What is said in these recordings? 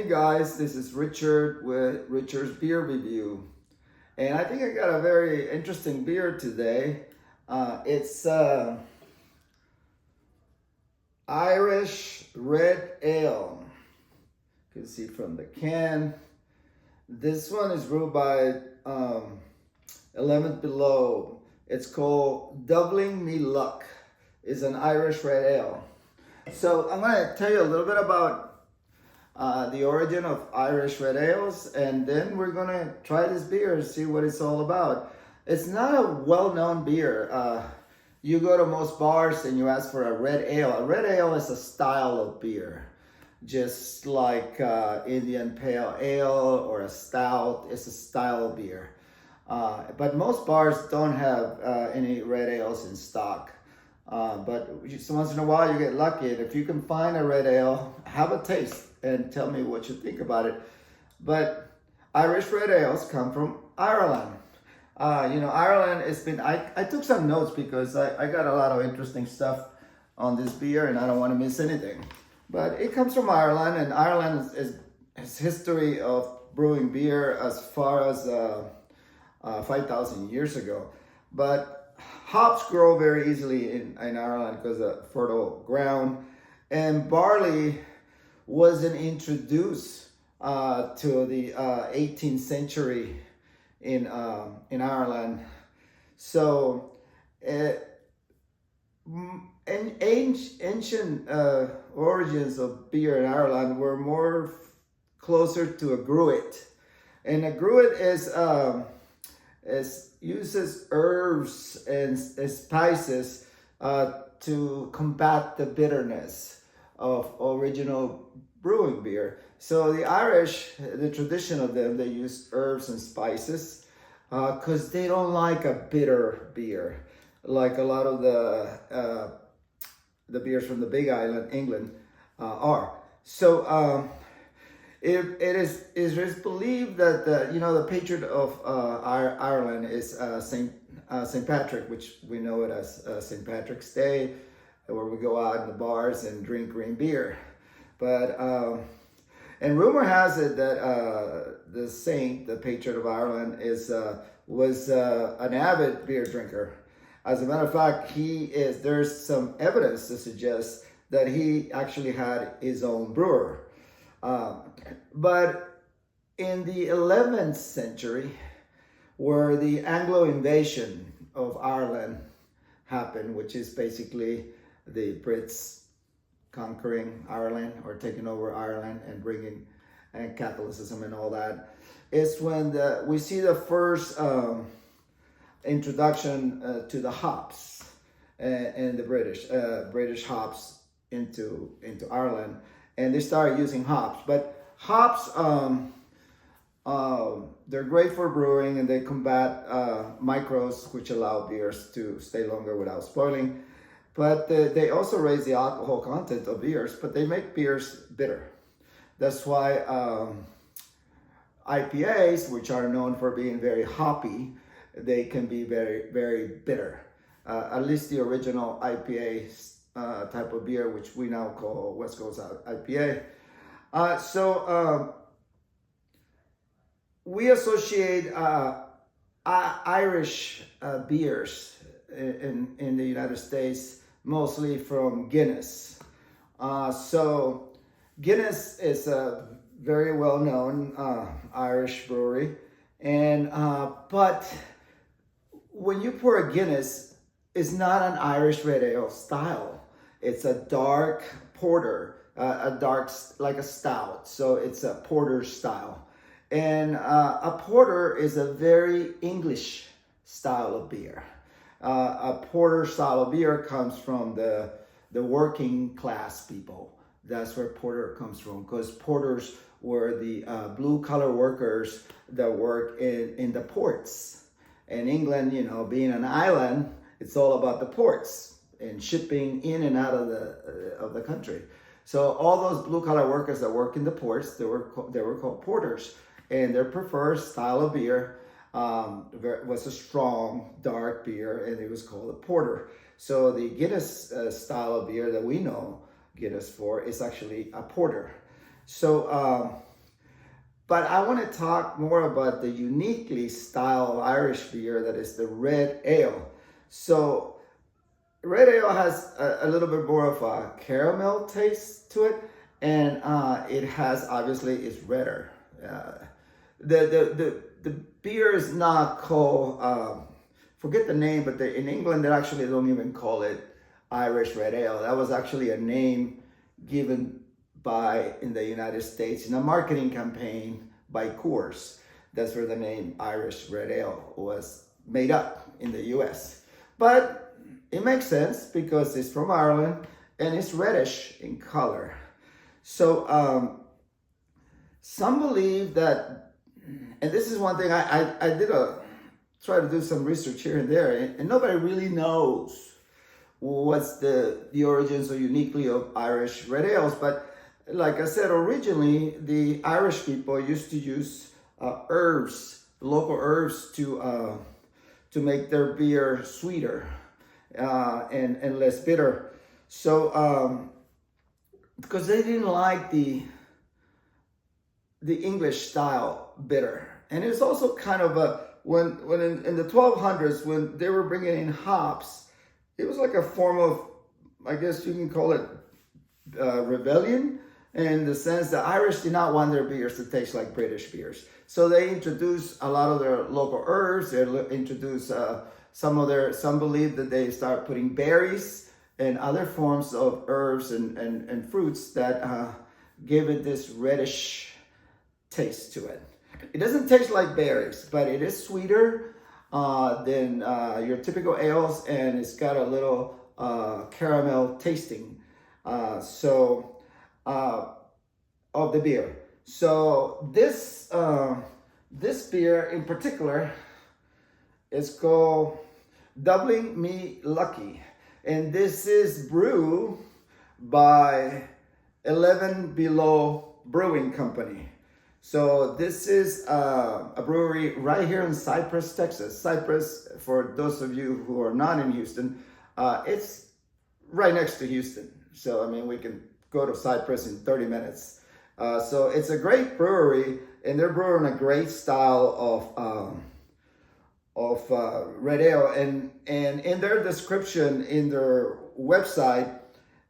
Hey guys, this is Richard with Richard's Beer Review. And I think I got a very interesting beer today. It's Irish Red Ale. You can see from the can. This one is brewed by 11th Below. It's called Doubling Me Luck. It's an Irish Red Ale. So I'm going to tell you a little bit about the origin of Irish red ales, and then we're gonna try this beer and see what it's all about. It's not a well-known beer. You go to most bars and you ask for a red ale. A red ale is a style of beer, just like Indian Pale Ale or a stout. It's a style of beer. But most bars don't have any red ales in stock. But just once in a while you get lucky, and if you can find a red ale, have a taste and tell me what you think about it. But Irish red ales come from Ireland. Ireland has been, I took some notes because I got a lot of interesting stuff on this beer and I don't want to miss anything. But it comes from Ireland, and Ireland has history of brewing beer as far as 5,000 years ago. But hops grow very easily in Ireland because of fertile ground, and barley wasn't introduced to the 18th century in Ireland. So ancient origins of beer in Ireland were more closer to a gruit, and a gruit uses herbs and spices to combat the bitterness of original brewing beer. So the Irish, the tradition of them, they use herbs and spices because they don't like a bitter beer, like a lot of the beers from the Big Island, England, are. So it is believed that the patron of Ireland is Saint Patrick, which we know it as Saint Patrick's Day, where we go out in the bars and drink green beer. But and rumor has it that the saint, the patron of Ireland, was an avid beer drinker. As a matter of fact, there's some evidence to suggest that he actually had his own brewer. But in the 11th century, where the Anglo invasion of Ireland happened, which is basically the Brits conquering Ireland or taking over Ireland and bringing Catholicism and all that, is when we see the first introduction to the hops and the British hops into Ireland, and they started using hops. But hops, they're great for brewing, and they combat microbes, which allow beers to stay longer without spoiling. But they also raise the alcohol content of beers, but they make beers bitter. That's why IPAs, which are known for being very hoppy, they can be very, very bitter. At least the original IPA type of beer, which we now call West Coast IPA. We associate Irish beers in the United States mostly from Guinness. So Guinness is a very well-known Irish brewery, and but when you pour a Guinness, it's not an Irish red ale style. It's a dark porter, like a stout. So it's a porter style. And a porter is a very English style of beer. A porter style of beer comes from the working class people. That's where porter comes from, because porters were the blue collar workers that work in the ports. In England, being an island, it's all about the ports and shipping in and out of the country. So all those blue collar workers that work in the ports, they were called porters, and their preferred style of beer was a strong, dark beer, and it was called a porter. So the Guinness style of beer that we know Guinness for is actually a porter. So But I want to talk more about the uniquely style Irish beer that is the red ale. So red ale has a little bit more of a caramel taste to it, and it has, obviously, it's redder. The beer is not called, forget the name, but in England they actually don't even call it Irish red ale. That was actually a name given by, in the United States, in a marketing campaign by Coors. That's where the name Irish red ale was made up in the US. But it makes sense because it's from Ireland and it's reddish in color. So some believe that, and this is one thing I did try to do some research here and there, and nobody really knows what's the origins or uniquely of Irish red ales. But like I said, originally the Irish people used to use herbs, local herbs, to make their beer sweeter and less bitter. So because they didn't like the English style bitter, and it's also kind of when in the 1200s when they were bringing in hops. It was like a form of, I guess you can call it rebellion, in the sense that Irish did not want their beers to taste like British beers. So they introduced a lot of their local herbs. They introduced some believe that they start putting berries and other forms of herbs and fruits that gave it this reddish taste to it. It doesn't taste like berries, but it is sweeter than your typical ales, and it's got a little caramel tasting of the beer. So this beer in particular is called Dublin Me Lucky, and this is brewed by 11 Below Brewing Company. So this is a brewery right here in Cypress, Texas. Cypress, for those of you who are not in Houston, it's right next to Houston. So, I mean, we can go to Cypress in 30 minutes. So it's a great brewery, and they're brewing a great style of red ale. And in their description, in their website,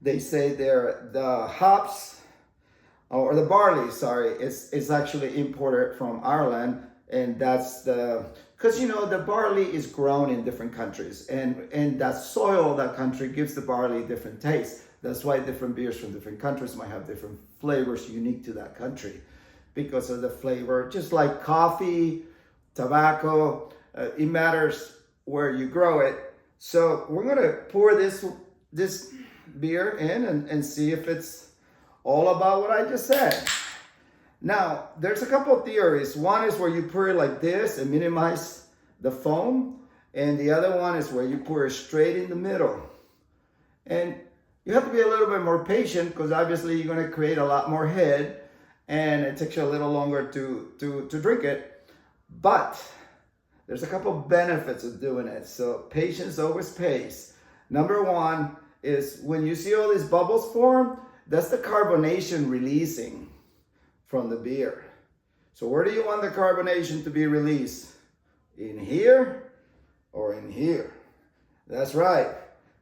they say the hops, or the barley, sorry, is actually imported from Ireland, and that's because the barley is grown in different countries, and that soil, that country, gives the barley different taste. That's why different beers from different countries might have different flavors unique to that country, because of the flavor. Just like coffee, tobacco, it matters where you grow it. So we're gonna pour this beer in and see if it's all about what I just said. Now, there's a couple of theories. One is where you pour it like this and minimize the foam, and the other one is where you pour it straight in the middle. And you have to be a little bit more patient, because obviously you're going to create a lot more head, and it takes you a little longer to drink it. But there's a couple of benefits of doing it. So patience always pays. Number one is when you see all these bubbles form, that's the carbonation releasing from the beer. So where do you want the carbonation to be released? In here or in here? That's right.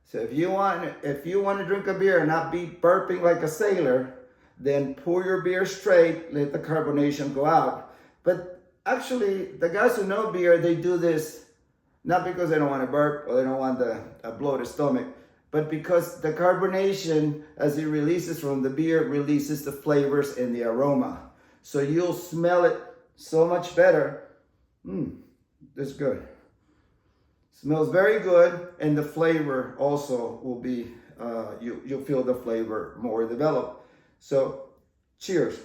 So if you want to drink a beer and not be burping like a sailor, then pour your beer straight, let the carbonation go out. But actually, the guys who know beer, they do this not because they don't want to burp or they don't want a bloated stomach, but because the carbonation, as it releases from the beer, releases the flavors and the aroma. So you'll smell it so much better. This is good. Smells very good, and the flavor also will be, you'll feel the flavor more developed. So, cheers.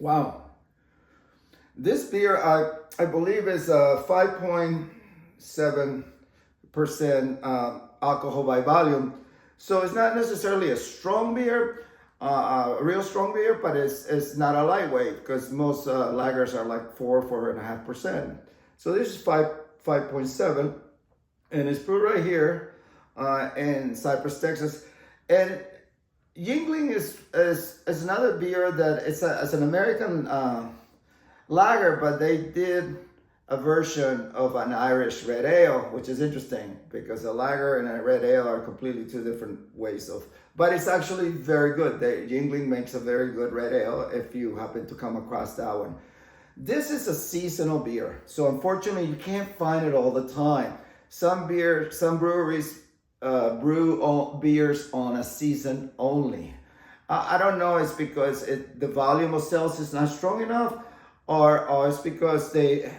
Wow. This beer, I believe, is 5.7% alcohol by volume. So it's not necessarily a strong beer, a real strong beer, but it's not a lightweight, because most lagers are like 4.5%. So this is 5.7, and it's brewed right here in Cypress, Texas. And Yingling is another beer that it's an American lager, but they did a version of an Irish red ale, which is interesting because a lager and a red ale are completely two different ways of, but it's actually very good. Yingling makes a very good red ale if you happen to come across that one. This is a seasonal beer, so unfortunately you can't find it all the time. Some breweries brew beers on a season only. I don't know, it's because the volume of sales is not strong enough, or it's because they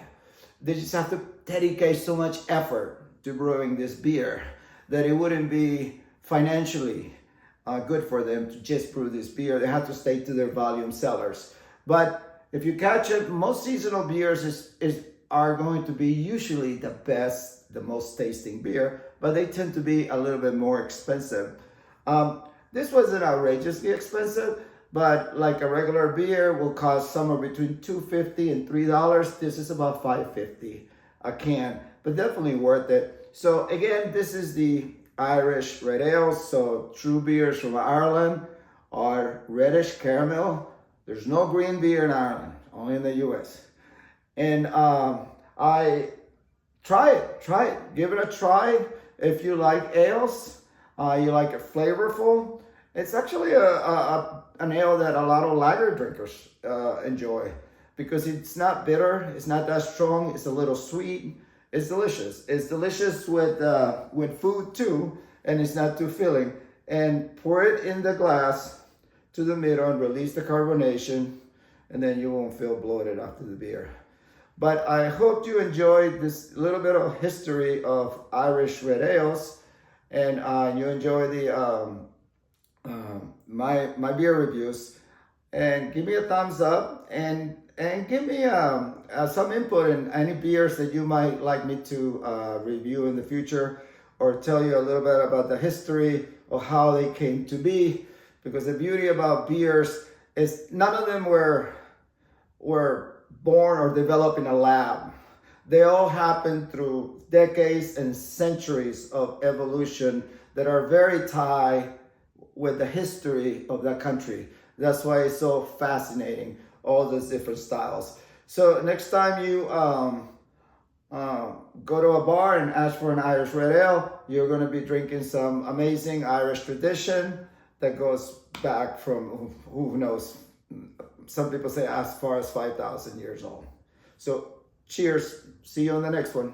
just have to dedicate so much effort to brewing this beer that it wouldn't be financially good for them to just brew this beer. They have to stay to their volume sellers. But if you catch it, most seasonal beers are going to be usually the best, the most tasting beer, but they tend to be a little bit more expensive. This wasn't outrageously expensive, but like a regular beer will cost somewhere between $2.50 and $3. This is about $5.50 a can, but definitely worth it. So again, this is the Irish red ale. So true beers from Ireland are reddish caramel. There's no green beer in Ireland, only in the US. And I try it, give it a try. If you like ales, you like it flavorful. It's actually an ale that a lot of lager drinkers enjoy because it's not bitter, it's not that strong, it's a little sweet, it's delicious. It's delicious with food too, and it's not too filling. And pour it in the glass to the middle and release the carbonation, and then you won't feel bloated after the beer. But I hope you enjoyed this little bit of history of Irish red ales, and you enjoy the my beer reviews. And give me a thumbs up, and give me some input in any beers that you might like me to review in the future, or tell you a little bit about the history of how they came to be. Because the beauty about beers is none of them were born or developed in a lab. They all happen through decades and centuries of evolution that are very tied with the history of that country. That's why it's so fascinating, all those different styles. So next time you go to a bar and ask for an Irish red ale, you're going to be drinking some amazing Irish tradition that goes back from, who knows, some people say as far as 5,000 years old. So cheers. See you on the next one.